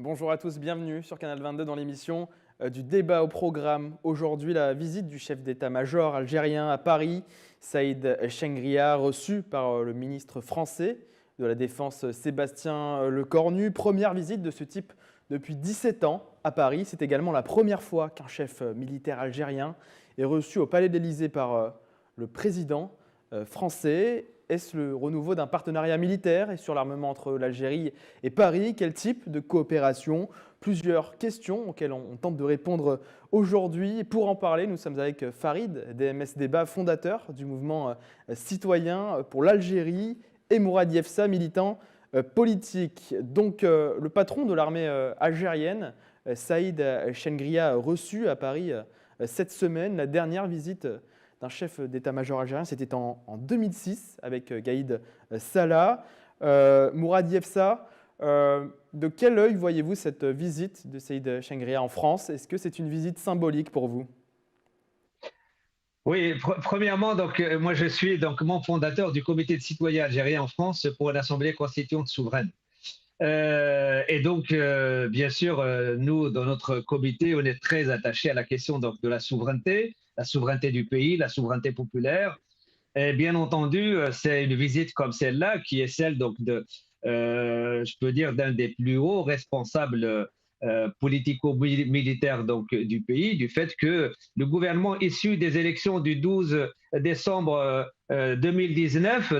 Bonjour à tous, bienvenue sur Canal 22 dans l'émission du débat au programme. Aujourd'hui, la visite du chef d'état-major algérien à Paris, Saïd Chengria, reçu par le ministre français de la Défense Sébastien Lecornu. Première visite de ce type depuis 17 ans à Paris. C'est également la première fois qu'un chef militaire algérien est reçu au Palais de l'Élysée par le président français. Est-ce le renouveau d'un partenariat militaire et sur l'armement entre l'Algérie et Paris? Quel type de coopération? Plusieurs questions auxquelles on tente de répondre aujourd'hui. Et pour en parler, nous sommes avec Farid, DMS Débat, fondateur du mouvement citoyen pour l'Algérie, et Mourad Yefsa, militant politique. Donc, le patron de l'armée algérienne, Saïd Chengria, reçu à Paris cette semaine. La dernière visite d'un chef d'état-major algérien, c'était en 2006 avec Gaïd Salah. Mourad Yefsa, de quel œil voyez-vous cette visite de Saïd Chengria en France? Est-ce que c'est une visite symbolique pour vous? Oui, premièrement, moi je suis donc membre fondateur du comité de citoyens algériens en France pour l'Assemblée constituante souveraine. Bien sûr, nous, dans notre comité, on est très attachés à la question donc, de la souveraineté du pays, la souveraineté populaire. Et bien entendu, c'est une visite comme celle-là qui est celle donc, je peux dire, d'un des plus hauts responsables politico-militaires donc, du pays, du fait que le gouvernement issu des élections du 12 décembre 2019,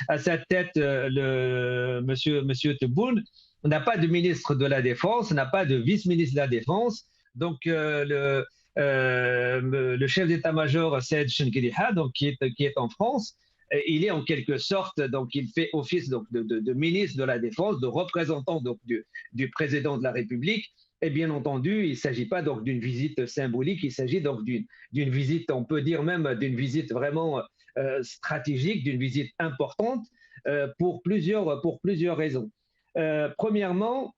à sa tête, monsieur Tebboune, n'a pas de ministre de la Défense, n'a pas de vice-ministre de la Défense. Donc, le chef d'état-major Saïd Chengriha, donc qui est en France, il est en quelque sorte, donc il fait office donc, de ministre de la Défense, de représentant donc, du président de la République. Et bien entendu, il ne s'agit pas donc d'une visite symbolique, il s'agit donc d'une visite, on peut dire même d'une visite vraiment stratégique, d'une visite importante pour plusieurs raisons. Premièrement,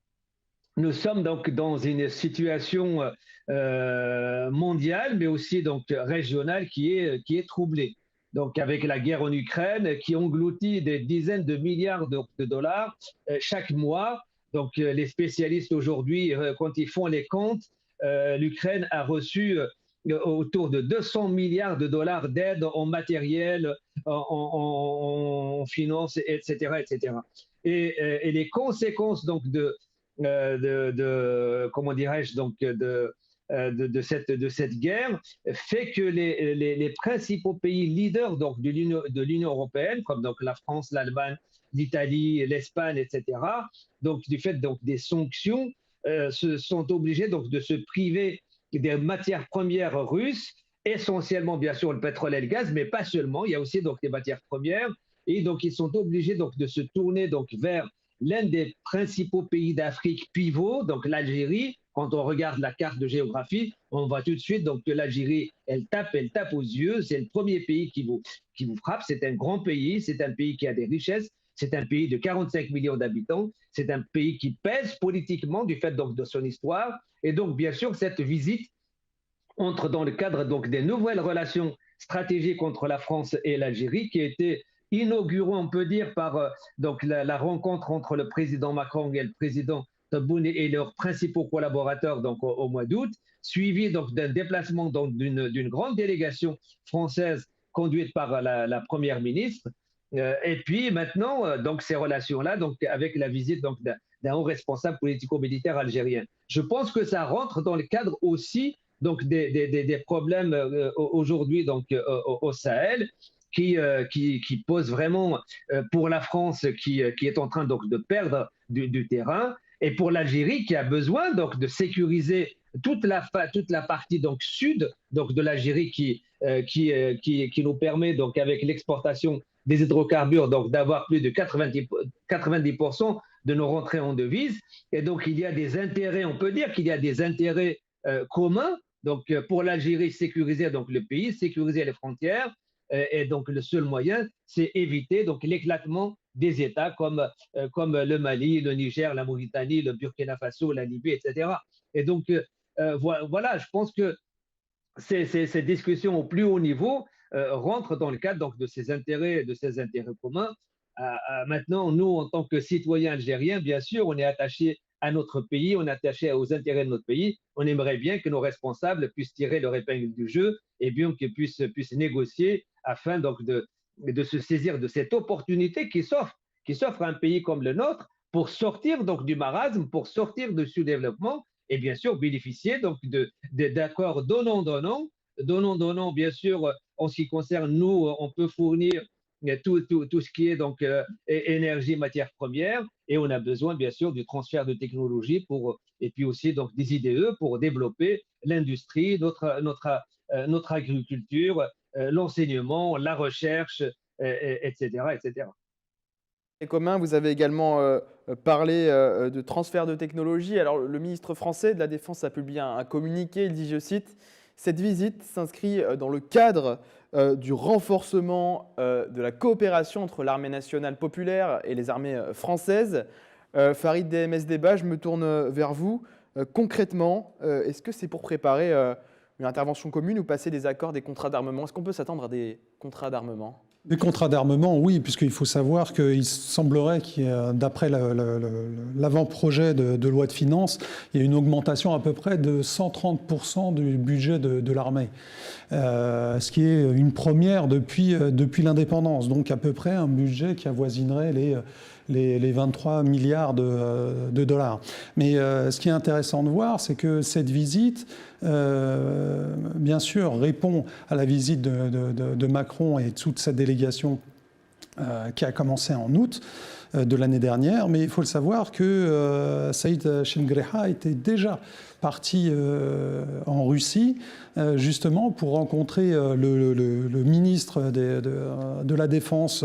nous sommes donc dans une situation mondiale, mais aussi donc régionale qui est troublée. Donc avec la guerre en Ukraine qui engloutit des dizaines de milliards de dollars chaque mois. Donc les spécialistes aujourd'hui, quand ils font les comptes, l'Ukraine a reçu autour de 200 milliards de dollars d'aide en matériel, en finances, etc., etc. Et les conséquences donc comment dirais-je, donc de cette guerre fait que les principaux pays leaders donc, de l'Union européenne, comme donc la France, l'Allemagne, l'Italie, l'Espagne, etc., donc du fait donc, des sanctions, se sont obligés donc, de se priver des matières premières russes, essentiellement bien sûr le pétrole et le gaz, mais pas seulement, il y a aussi donc, des matières premières, et donc ils sont obligés donc, de se tourner donc, vers l'un des principaux pays d'Afrique pivot, donc l'Algérie. Quand on regarde la carte de géographie, on voit tout de suite donc, que l'Algérie, elle tape aux yeux. C'est le premier pays qui vous frappe. C'est un grand pays, c'est un pays qui a des richesses, c'est un pays de 45 millions d'habitants, c'est un pays qui pèse politiquement du fait donc, de son histoire. Et donc, bien sûr, cette visite entre dans le cadre donc, des nouvelles relations stratégiques entre la France et l'Algérie qui a été inaugurée, on peut dire, par donc, la rencontre entre le président Macron et le président Tebboune et leurs principaux collaborateurs donc, au mois d'août, suivi donc, d'un déplacement d'une grande délégation française conduite par la première ministre. Et puis maintenant, donc, ces relations-là, donc, avec la visite donc, d'un haut responsable politico-militaire algérien. Je pense que ça rentre dans le cadre aussi donc des problèmes aujourd'hui donc au Sahel qui posent vraiment pour la France qui est en train donc de perdre du terrain et pour l'Algérie qui a besoin donc de sécuriser toute la partie donc sud donc de l'Algérie qui nous permet donc avec l'exportation des hydrocarbures donc d'avoir plus de 90% de nos rentrées en devises et donc il y a des intérêts, on peut dire qu'il y a des intérêts communs. Donc, pour l'Algérie, sécuriser donc, le pays, sécuriser les frontières. Et donc, le seul moyen, c'est éviter donc, l'éclatement des États comme le Mali, le Niger, la Mauritanie, le Burkina Faso, la Libye, etc. Et donc, voilà, je pense que ces discussions au plus haut niveau rentrent dans le cadre donc, de ces intérêts communs. Maintenant, nous, en tant que citoyens algériens, bien sûr, on est attachés à notre pays, on est attaché aux intérêts de notre pays. On aimerait bien que nos responsables puissent tirer leur épingle du jeu et bien qu'ils puissent négocier afin donc de se saisir de cette opportunité qui s'offre à un pays comme le nôtre pour sortir donc du marasme, pour sortir du sous-développement et bien sûr bénéficier donc d'accords donnant, bien sûr, en ce qui concerne nous, on peut fournir tout ce qui est donc énergie, matières premières, et on a besoin bien sûr du transfert de technologie et puis aussi donc des IDE pour développer l'industrie, notre agriculture, l'enseignement, la recherche, etc., etc. Et commun, vous avez également parlé de transfert de technologie. Alors, le ministre français de la Défense a publié un communiqué. Il dit, je cite, cette visite s'inscrit dans le cadre du renforcement de la coopération entre l'armée nationale populaire et les armées françaises. Farid DMS Débat, je me tourne vers vous. Concrètement, est-ce que c'est pour préparer une intervention commune ou passer des accords, des contrats d'armement? Est-ce qu'on peut s'attendre à des contrats d'armement? Des contrats d'armement, oui, puisqu'il faut savoir qu'il semblerait d'après l'avant-projet de loi de finances, il y a une augmentation à peu près de 130% du budget de l'armée, ce qui est une première depuis l'indépendance, donc à peu près un budget qui avoisinerait les 23 milliards de dollars. Mais ce qui est intéressant de voir, c'est que cette visite, bien sûr, répond à la visite de Macron et de toute sa délégation qui a commencé en août de l'année dernière. Mais il faut le savoir que Saïd Shenghreha était déjà parti en Russie, justement pour rencontrer le ministre de la Défense,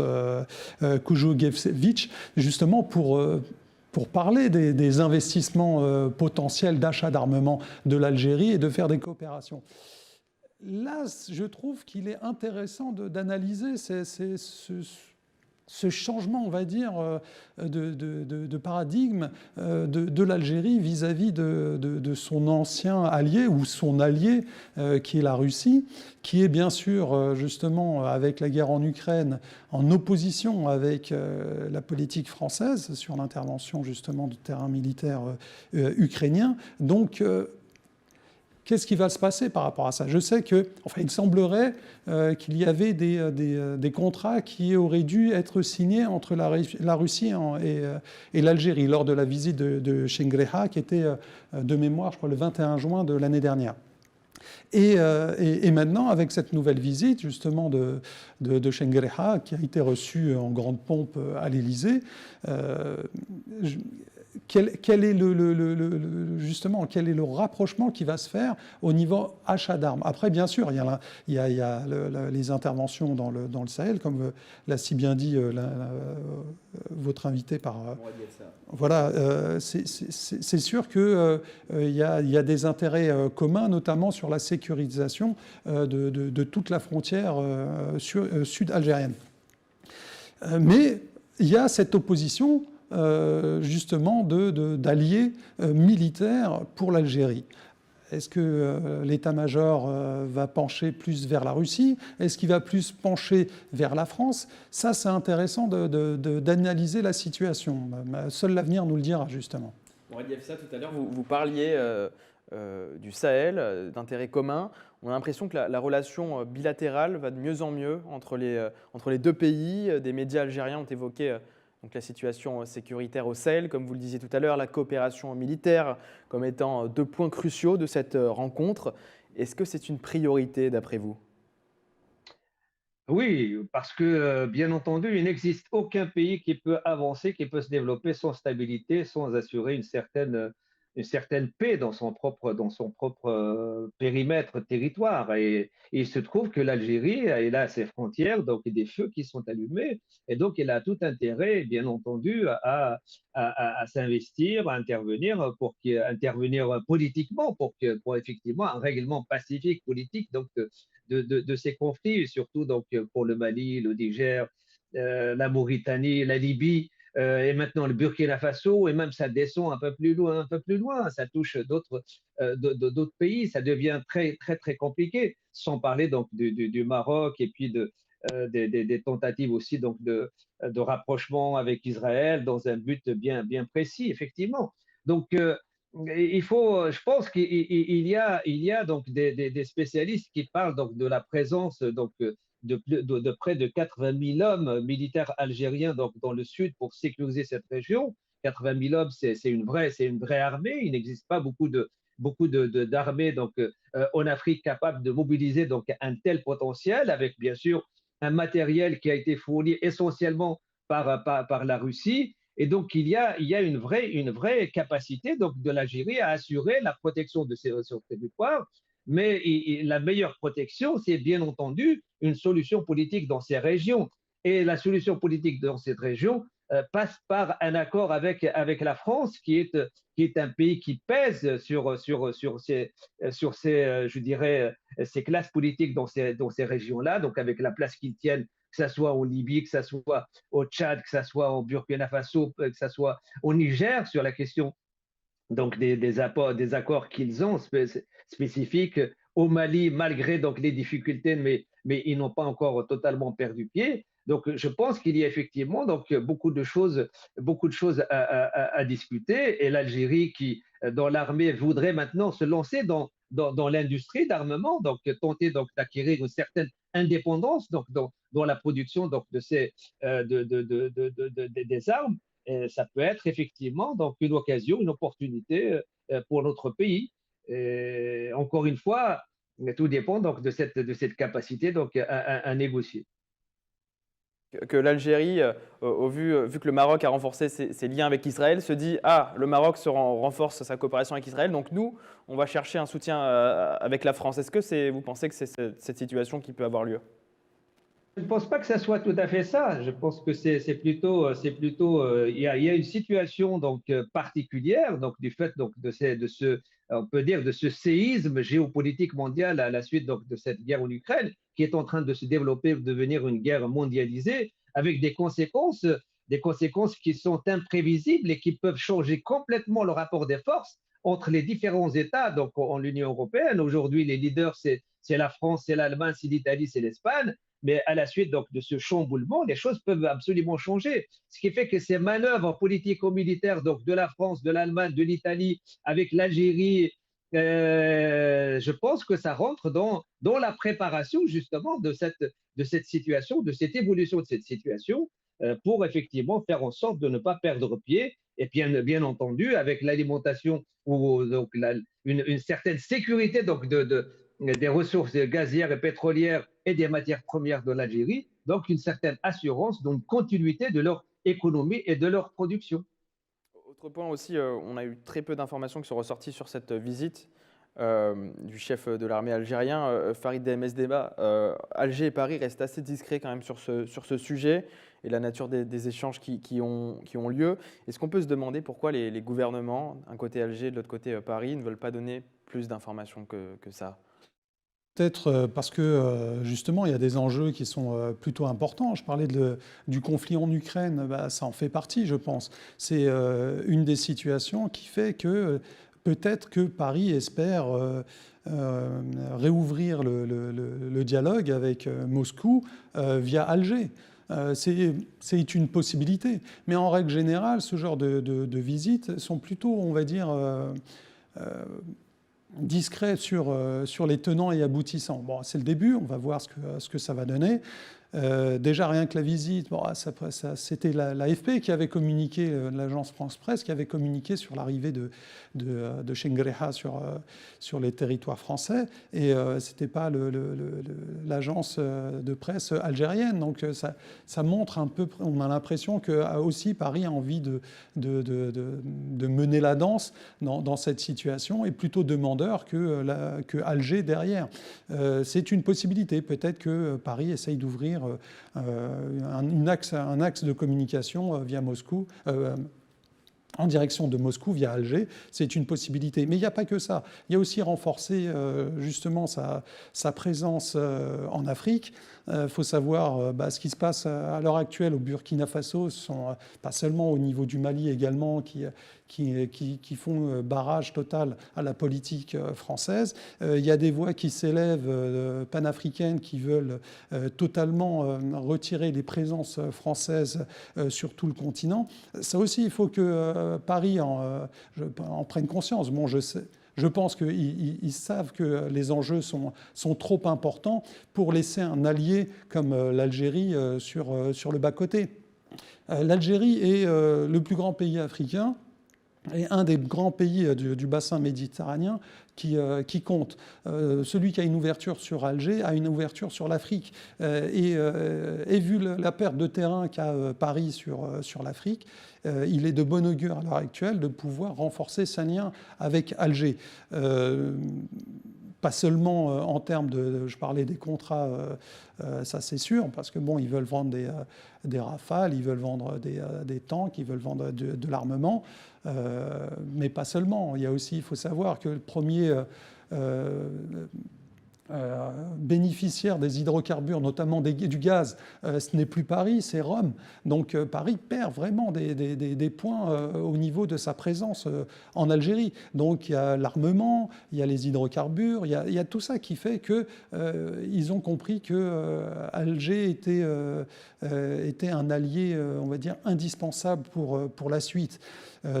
Kujougevitch, justement pour parler des investissements potentiels d'achat d'armement de l'Algérie et de faire des coopérations. Là, je trouve qu'il est intéressant d'analyser ce changement, on va dire, de paradigme de l'Algérie vis-à-vis de son ancien allié ou son allié qui est la Russie, qui est bien sûr justement avec la guerre en Ukraine en opposition avec la politique française sur l'intervention justement du terrain militaire ukrainien. Donc qu'est-ce qui va se passer par rapport à ça? Je sais que, enfin, il semblerait qu'il y avait des contrats qui auraient dû être signés entre la Russie et l'Algérie lors de la visite de Shenghreha, qui était de mémoire, je crois, le 21 juin de l'année dernière. Et maintenant, avec cette nouvelle visite, justement, de Shenghreha, qui a été reçue en grande pompe à l'Élysée, quel est justement, quel est le rapprochement qui va se faire au niveau achat d'armes? Après, bien sûr, il y a les interventions dans le Sahel, comme l'a si bien dit votre invité par... Voilà, c'est sûr qu'il y a des intérêts communs, notamment sur la sécurisation de toute la frontière sud-algérienne. Mais il y a cette opposition justement d'alliés militaires pour l'Algérie. Est-ce que l'état-major va pencher plus vers la Russie? Est-ce qu'il va plus pencher vers la France? Ça, c'est intéressant d'analyser la situation. Seul l'avenir nous le dira, justement. On relief ça tout à l'heure, vous parliez du Sahel, d'intérêts communs. On a l'impression que la relation bilatérale va de mieux en mieux entre les deux pays. Des médias algériens ont évoqué donc la situation sécuritaire au Sahel, comme vous le disiez tout à l'heure, la coopération militaire comme étant deux points cruciaux de cette rencontre. Est-ce que c'est une priorité d'après vous? Oui, parce que bien entendu, il n'existe aucun pays qui peut avancer, qui peut se développer sans stabilité, sans assurer une certaine paix dans son propre périmètre, territoire. Et il se trouve que l'Algérie, elle a ses frontières, donc des feux qui sont allumés, et donc elle a tout intérêt, bien entendu, à s'investir, à intervenir intervenir politiquement pour effectivement un règlement pacifique politique de ces conflits, et surtout donc pour le Mali, le Niger, la Mauritanie, la Libye, et maintenant le Burkina Faso, et même ça descend un peu plus loin, ça touche d'autres pays, ça devient très très très compliqué, sans parler donc du Maroc et puis des tentatives aussi donc de rapprochement avec Israël dans un but bien précis, effectivement. Donc, je pense qu'il y a donc des spécialistes qui parlent donc de la présence donc de près de 80 000 hommes militaires algériens donc dans le sud pour sécuriser cette région. 80 000 hommes, c'est une vraie armée. Il n'existe pas d'armées donc en Afrique capables de mobiliser donc un tel potentiel, avec bien sûr un matériel qui a été fourni essentiellement par la Russie. Et donc, il y a une vraie capacité donc, de l'Algérie à assurer la protection de son territoire. Mais la meilleure protection, c'est bien entendu une solution politique dans ces régions. Et la solution politique dans cette région passe par un accord avec la France, qui est un pays qui pèse je dirais, ces classes politiques dans ces régions-là, donc avec la place qu'ils tiennent, que ce soit en Libye, que ce soit au Tchad, que ce soit au Burkina Faso, que ce soit au Niger, sur la question donc des accords qu'ils ont spécifiques. Au Mali, malgré donc les difficultés, mais ils n'ont pas encore totalement perdu pied. Donc, je pense qu'il y a effectivement donc beaucoup de choses à discuter. Et l'Algérie, qui dans l'armée voudrait maintenant se lancer dans l'industrie d'armement, donc tenter donc d'acquérir une certaine indépendance donc dans la production donc des armes. Et ça peut être effectivement donc une occasion, une opportunité pour notre pays. Et encore une fois, tout dépend donc de cette capacité donc à négocier. Que l'Algérie, vu que le Maroc a renforcé ses liens avec Israël, se dit: ah, le Maroc renforce sa coopération avec Israël, donc nous, on va chercher un soutien avec la France. Est-ce que vous pensez que c'est cette situation qui peut avoir lieu? Je ne pense pas que ça soit tout à fait ça. Je pense que il y a une situation donc particulière donc du fait donc on peut dire de ce séisme géopolitique mondial à la suite donc de cette guerre en Ukraine qui est en train de se développer, de devenir une guerre mondialisée avec des conséquences qui sont imprévisibles et qui peuvent changer complètement le rapport des forces entre les différents États donc en l'Union européenne. Aujourd'hui, les leaders, c'est la France, c'est l'Allemagne, c'est l'Italie, c'est l'Espagne. Mais à la suite donc, de ce chamboulement, les choses peuvent absolument changer. Ce qui fait que ces manœuvres politico-militaires donc, de la France, de l'Allemagne, de l'Italie, avec l'Algérie, je pense que ça rentre dans la préparation justement de cette situation, de cette évolution de cette situation, pour effectivement faire en sorte de ne pas perdre pied. Et bien entendu, avec l'alimentation ou donc une certaine sécurité donc des ressources gazières et pétrolières et des matières premières de l'Algérie, donc une certaine assurance, donc continuité de leur économie et de leur production. Autre point aussi, on a eu très peu d'informations qui sont ressorties sur cette visite du chef de l'armée algérien, Farid Mesdeba. Alger et Paris restent assez discrets quand même sur ce sujet et la nature des échanges qui ont lieu. Est-ce qu'on peut se demander pourquoi les gouvernements, d'un côté Alger, de l'autre côté Paris, ne veulent pas donner plus d'informations que ça? Peut-être parce que justement, il y a des enjeux qui sont plutôt importants. Je parlais du conflit en Ukraine, bah, ça en fait partie, je pense. C'est une des situations qui fait que peut-être que Paris espère réouvrir le dialogue avec Moscou via Alger. C'est une possibilité. Mais en règle générale, ce genre de visites sont plutôt, on va dire, discret sur les tenants et aboutissants. Bon, c'est le début, on va voir ce que ça va donner. Déjà, rien que la visite, bon, c'était l'AFP qui avait communiqué, l'agence France-Presse, qui avait communiqué sur l'arrivée de Chengreha sur les territoires français. Et ce n'était pas l'agence de presse algérienne. Donc ça montre un peu, on a l'impression que aussi Paris a envie de mener la danse dans cette situation et plutôt demandeur que Alger derrière. C'est une possibilité. Peut-être que Paris essaye d'ouvrir un axe de communication via Moscou, en direction de Moscou via Alger. C'est une possibilité. Mais il n'y a pas que ça. Il y a aussi renforcer justement sa présence en Afrique. Il faut savoir ce qui se passe à l'heure actuelle au Burkina Faso, pas seulement au niveau du Mali également, qui font barrage total à la politique française. Il y a des voix qui s'élèvent panafricaines qui veulent totalement retirer les présences françaises sur tout le continent. Ça aussi, il faut que Paris en prenne conscience. Bon, je pense qu'ils savent que les enjeux sont trop importants pour laisser un allié comme l'Algérie sur le bas-côté. L'Algérie est le plus grand pays africain et un des grands pays du bassin méditerranéen qui compte. Celui qui a une ouverture sur Alger a une ouverture sur l'Afrique. Et vu la perte de terrain qu'a Paris sur l'Afrique, il est de bon augure à l'heure actuelle de pouvoir renforcer ses liens avec Alger. Pas seulement en termes je parlais des contrats, ça c'est sûr, parce que bon, ils veulent vendre des Rafales, ils veulent vendre des tanks, ils veulent vendre de l'armement, mais pas seulement. Il y a aussi, il faut savoir que le premier bénéficiaire des hydrocarbures, notamment du gaz, ce n'est plus Paris, c'est Rome. Donc Paris perd vraiment des points au niveau de sa présence en Algérie. Donc il y a l'armement, il y a les hydrocarbures, il y a tout ça qui fait qu'ils ont compris que Alger était un allié, on va dire, indispensable pour la suite.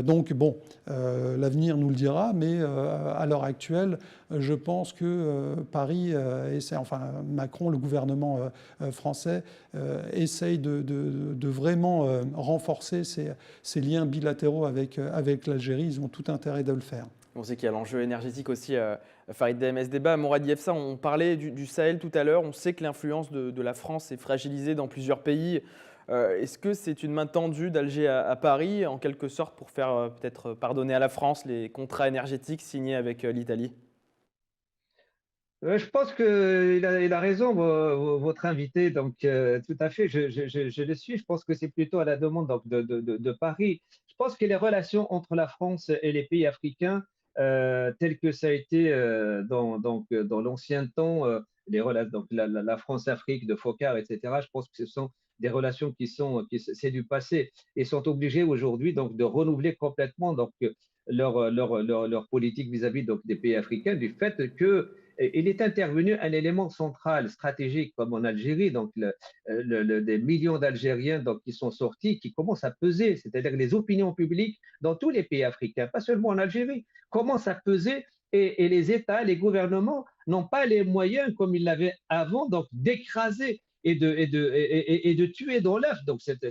Donc bon, l'avenir nous le dira, mais à l'heure actuelle, je pense que Paris enfin Macron, le gouvernement français, essaye de vraiment renforcer ces liens bilatéraux avec l'Algérie. Ils ont tout intérêt de le faire. On sait qu'il y a l'enjeu énergétique aussi. Farid MS Débat, Moradi Efsa, on parlait du Sahel tout à l'heure. On sait que l'influence de la France est fragilisée dans plusieurs pays. Est-ce que c'est une main tendue d'Alger à Paris, en quelque sorte, pour faire peut-être pardonner à la France les contrats énergétiques signés avec l'Italie? Je pense qu'il a raison, votre invité, donc tout à fait, je le suis. Je pense que c'est plutôt à la demande donc, de Paris. Je pense que les relations entre la France et les pays africains, telles que ça a été dans l'ancien temps, donc la France-Afrique de Foccart, etc., je pense que ce sont des relations c'est du passé et sont obligés aujourd'hui donc de renouveler complètement donc leur politique vis-à-vis donc des pays africains du fait que il est intervenu un élément central, stratégique, comme en Algérie, donc des millions d'Algériens qui sont sortis, qui commencent à peser, c'est-à-dire les opinions publiques dans tous les pays africains, pas seulement en Algérie, commencent à peser et les États, les gouvernements n'ont pas les moyens, comme ils l'avaient avant, donc d'écraser et de tuer dans l'œuf donc cette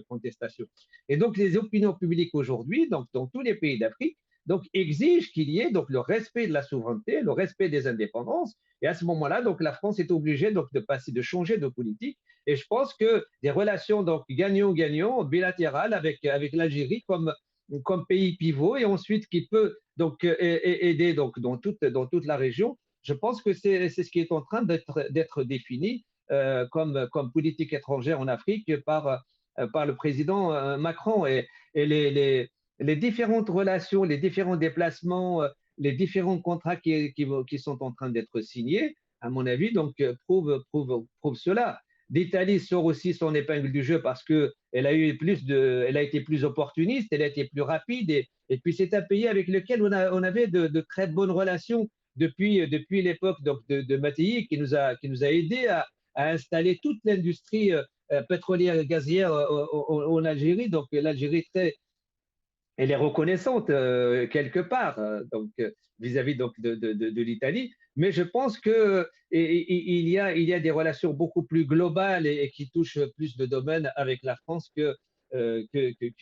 contestation. Et donc les opinions publiques aujourd'hui, donc dans tous les pays d'Afrique, donc exige qu'il y ait donc le respect de la souveraineté, le respect des indépendances. Et à ce moment-là, donc la France est obligée donc de changer de politique. Et je pense que des relations donc gagnant-gagnant bilatérales avec l'Algérie comme pays pivot et ensuite qui peut donc aider donc dans toute la région. Je pense que c'est ce qui est en train d'être défini comme politique étrangère en Afrique par le président Macron et les différentes relations, les différents déplacements, les différents contrats qui sont en train d'être signés, à mon avis, donc prouvent cela. L'Italie sort aussi son épingle du jeu parce qu'elle elle a été plus opportuniste, elle a été plus rapide et puis c'est un pays avec lequel on avait de très bonnes relations depuis l'époque de Mattei qui nous a aidé à installer toute l'industrie pétrolière et gazière en Algérie. Donc l'Algérie elle est reconnaissante quelque part donc vis-à-vis donc de l'Italie, mais je pense que il y a des relations beaucoup plus globales et qui touchent plus de domaines avec la France que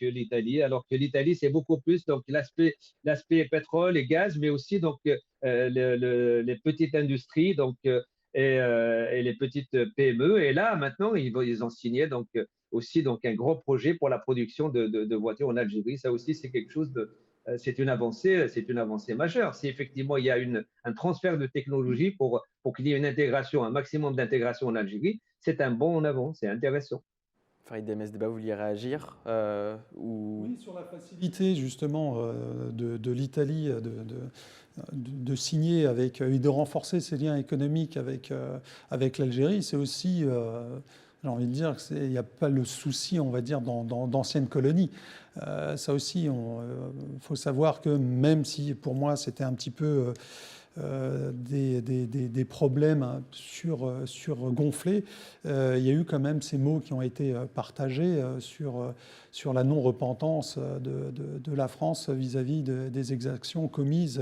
l'Italie, alors que l'Italie c'est beaucoup plus donc l'aspect pétrole et gaz, mais aussi donc les petites industries donc et les petites PME. Et là maintenant ils ont signé donc aussi donc un gros projet pour la production de voitures en Algérie. Ça aussi, c'est quelque chose c'est une avancée majeure. Si effectivement il y a un transfert de technologie pour qu'il y ait une intégration, un maximum d'intégration en Algérie, c'est un bond en avant, c'est intéressant. Farid MS Débat, vous vouliez réagir Oui, sur la facilité justement de l'Italie de signer avec et de renforcer ses liens économiques avec l'Algérie, c'est aussi j'ai envie de dire qu'il n'y a pas le souci, on va dire, d'anciennes colonies. Ça aussi, faut savoir que même si pour moi c'était un petit peu des problèmes surgonflés, il y a eu quand même ces mots qui ont été partagés sur la non-repentance de la France vis-à-vis des exactions commises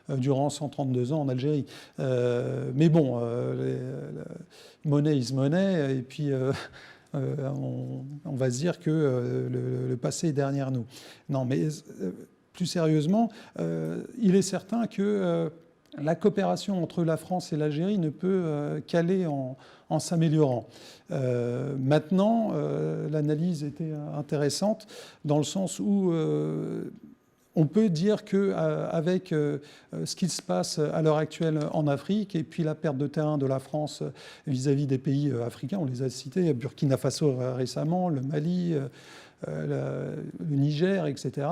durant 132 ans en Algérie. Mais bon, money is money, et puis on va se dire que le passé est derrière nous. Non, mais plus sérieusement, il est certain que la coopération entre la France et l'Algérie ne peut qu'aller en s'améliorant. Maintenant, l'analyse était intéressante dans le sens où on peut dire qu'avec ce qui se passe à l'heure actuelle en Afrique et puis la perte de terrain de la France vis-à-vis des pays africains, on les a cités, Burkina Faso récemment, le Mali, le Niger, etc.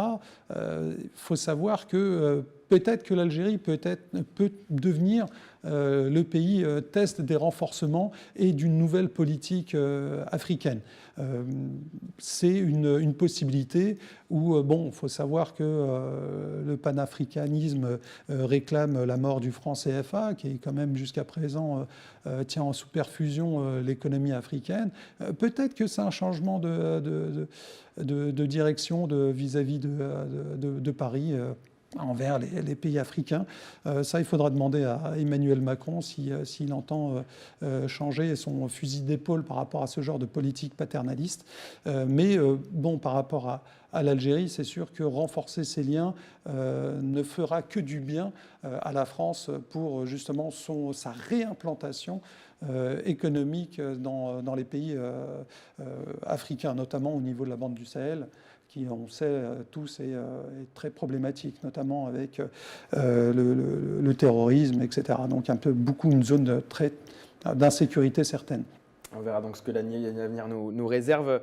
Il faut savoir que peut-être que l'Algérie peut devenir le pays test des renforcements et d'une nouvelle politique africaine. C'est une possibilité où, bon, il faut savoir que le panafricanisme réclame la mort du franc CFA, qui est quand même jusqu'à présent tient en sous-perfusion l'économie africaine. Peut-être que c'est un changement de direction vis-à-vis de Paris envers les pays africains. Ça, il faudra demander à Emmanuel Macron s'il entend changer son fusil d'épaule par rapport à ce genre de politique paternaliste. Mais bon, par rapport à l'Algérie, c'est sûr que renforcer ces liens ne fera que du bien à la France pour justement sa réimplantation économique dans les pays africains, notamment au niveau de la bande du Sahel, qui, on sait tous, est très problématique, notamment avec le terrorisme, etc. Donc beaucoup une zone d'insécurité certaine. On verra donc ce que l'avenir nous réserve.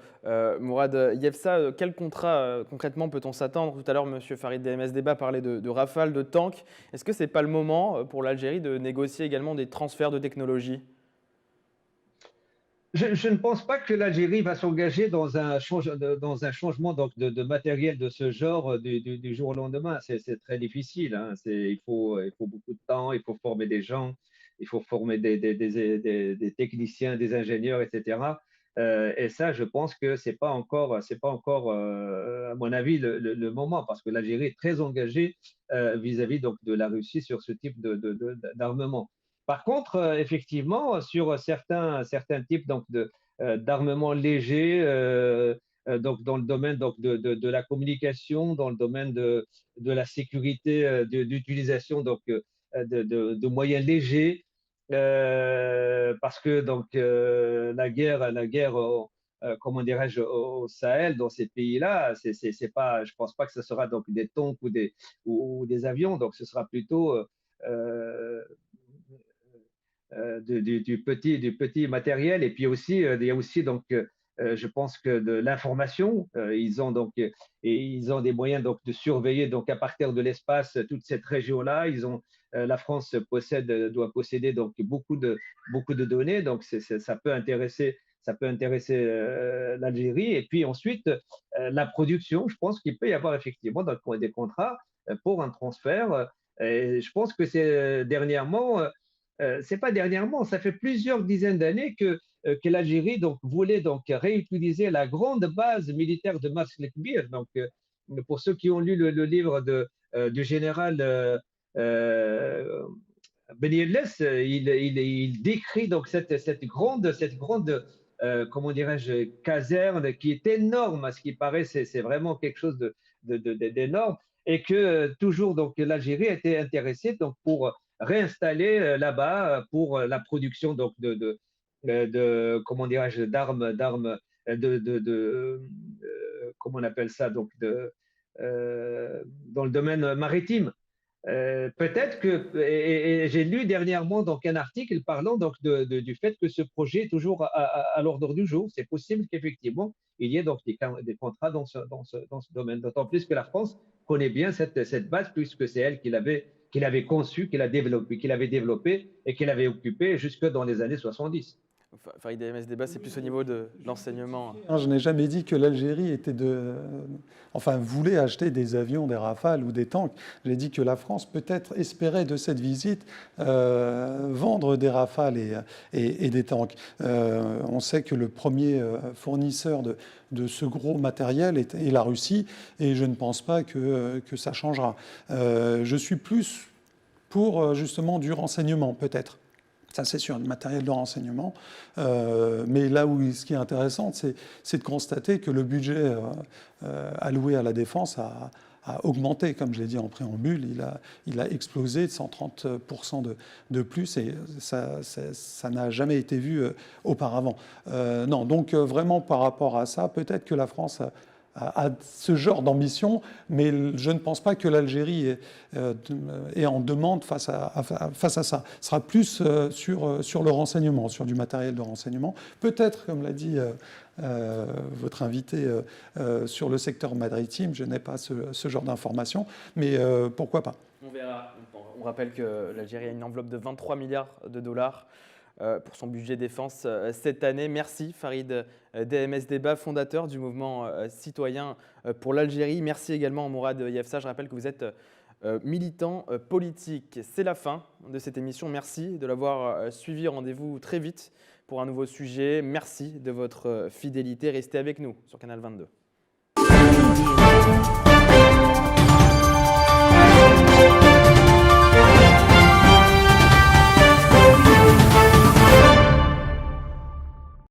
Mourad Yefsa, quel contrat concrètement peut-on s'attendre? Tout à l'heure, M. Farid DMS Débat parlait de rafales, de tanks. Est-ce que ce n'est pas le moment pour l'Algérie de négocier également des transferts de technologie? Je ne pense pas que l'Algérie va s'engager dans un changement donc, de matériel de ce genre du jour au lendemain. C'est très difficile, hein. Il faut beaucoup de temps, il faut former des gens, il faut former des techniciens, des ingénieurs, etc. Et ça, je pense que c'est pas encore, à mon avis, le moment, parce que l'Algérie est très engagée vis-à-vis donc de la Russie sur ce type d'armement. Par contre, effectivement, sur certains types donc, d'armements légers, donc dans le domaine donc, de la communication, dans le domaine de la sécurité, d'utilisation donc, de moyens légers, parce que donc, la guerre comment dirais-je, au Sahel, dans ces pays-là, c'est pas, je ne pense pas que ce sera donc, des tanks ou des avions, donc ce sera plutôt du petit matériel. Et puis aussi, il y a aussi donc, je pense que de l'information. Ils ont donc et ils ont des moyens donc de surveiller donc à partir de l'espace toute cette région-là. La France doit posséder donc beaucoup de données. Donc ça peut intéresser. Ça peut intéresser l'Algérie. Et puis ensuite, la production, je pense qu'il peut y avoir effectivement des contrats pour un transfert. Et je pense que c'est dernièrement, c'est pas dernièrement, ça fait plusieurs dizaines d'années que l'Algérie donc, voulait donc réutiliser la grande base militaire de Mars Lekbir. Donc, pour ceux qui ont lu le livre du général euh, Ben Yelles, il décrit donc cette grande comment dirais-je, caserne qui est énorme, à ce qui paraît, c'est vraiment quelque chose d'énorme, et que toujours donc l'Algérie était intéressée donc pour réinstaller là-bas pour la production donc comment dirais-je, d'armes comment on appelle ça, donc dans le domaine maritime. Peut-être que, et j'ai lu dernièrement donc un article parlant donc du fait que ce projet est toujours à l'ordre du jour. C'est possible qu'effectivement il y ait donc des contrats dans ce domaine. D'autant plus que la France connaît bien cette base, puisque c'est elle qui l'avait conçue, qui avait développé et qui l'avait occupée jusque dans les années 70. Farid DMS Débat, c'est plus au niveau de l'enseignement. Je n'ai jamais dit que l'Algérie voulait acheter des avions, des Rafales ou des tanks. J'ai dit que la France peut-être espérait de cette visite vendre des Rafales et des tanks. On sait que le premier fournisseur de ce gros matériel est la Russie, et je ne pense pas que ça changera. Je suis plus pour justement du renseignement, peut-être. Ça, c'est sur le matériel de renseignement. Mais là où ce qui est intéressant, c'est de constater que le budget alloué à la défense a augmenté, comme je l'ai dit en préambule. Il a explosé de 130% de plus, et ça n'a jamais été vu auparavant. Non, donc vraiment par rapport à ça, peut-être que la France à ce genre d'ambition, mais je ne pense pas que l'Algérie est en demande face à ça. Ce sera plus sur le renseignement, sur du matériel de renseignement. Peut-être, comme l'a dit votre invité, sur le secteur maritime, je n'ai pas ce genre d'informations, mais pourquoi pas. On verra. On rappelle que l'Algérie a une enveloppe de 23 milliards de dollars pour son budget défense cette année. Merci Farid DMS Débat, fondateur du mouvement citoyen pour l'Algérie. Merci également Mourad Yefsa. Je rappelle que vous êtes militant politique. C'est la fin de cette émission. Merci de l'avoir suivi. Rendez-vous très vite pour un nouveau sujet. Merci de votre fidélité. Restez avec nous sur Canal 22.